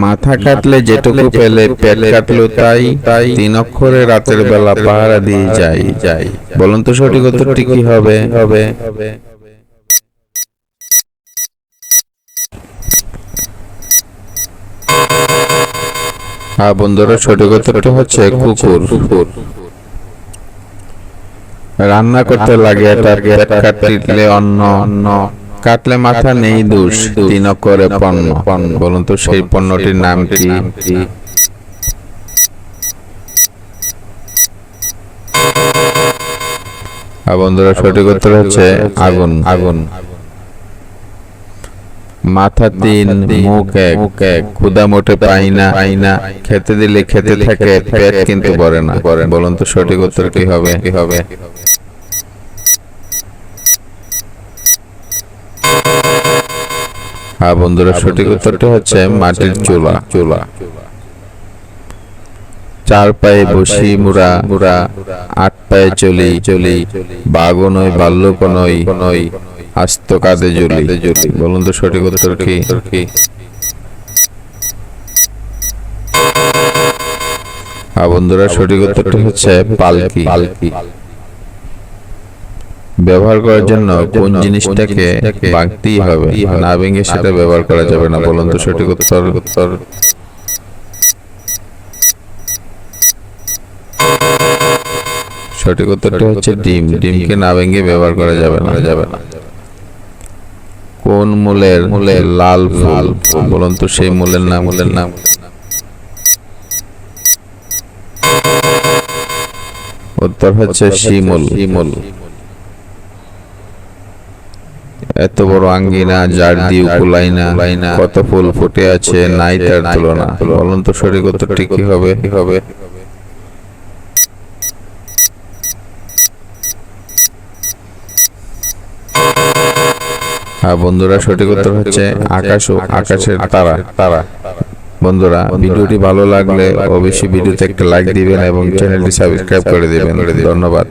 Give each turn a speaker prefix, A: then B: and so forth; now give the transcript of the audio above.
A: মাথা কাটলে যেটুকু পেলে, পেট কাটলো তাই। 3 অক্ষরে রাতের বেলা পাহারা দিয়ে যাই। বলুন তো সঠিক উত্তরটি কি হবে? হ্যাঁ বন্ধুরা, সঠিক উত্তরটি হচ্ছে কুকুর। রান্না করতে লাগে এটা, পেট কাটলে অন্ন, কাটলে মাথা নেই দোষ, 3 অক্ষরে পণ্য। বলুন তো সেই পণ্যটির নাম কি? বন্ধুরা, সঠিক উত্তর হচ্ছে আগুন। মাথা 3, মুখ 1, ক্ষুধা মোটে পাই না, খেতে দিলে খেতে থাকে, পেট কিন্তু ভরে না। বলুন তো সঠিক উত্তর কি হবে? বন্ধুরা, সঠিক উত্তরটি হচ্ছে মাটির চুলা। 4 পায়ে বসি মুরা, 8 পায়ে চলি, বাঘও নই ভাল্লুকও নই, আস্ত কাঁধে ঝুলি। বলুন তো সঠিক উত্তর কি? বন্ধুরা, সঠিক উত্তরটি হচ্ছে পালকি। ব্যবহার করার জন্য কোন জিনিসটাকে ভাঙতেই হবে, না ভেঙে সেটা ব্যবহার করা যাবে না? বলুন তো সঠিক উত্তর। সঠিক উত্তরটি হচ্ছে ডিম। ডিমকে না ভেঙে ব্যবহার করা যাবে না। কোন মূলের লাল ফুল? বলুন তো সেই মূলের নাম। উত্তর হচ্ছে শিমুল। এত বড় আঙ্গিনা, জার দিয়ে কুলাই না, কত ফুল ফুটে আছে, নাই তার তুলনা। বলুন তো সঠিক উত্তরটি কি হবে? বন্ধুরা, সঠিক উত্তর হচ্ছে আকাশের তারা। বন্ধুরা, ভিডিওটি ভালো লাগলে অবশ্যই ভিডিওতে একটা লাইক দিবেন এবং চ্যানেলটি সাবস্ক্রাইব করে দিবেন। ধন্যবাদ।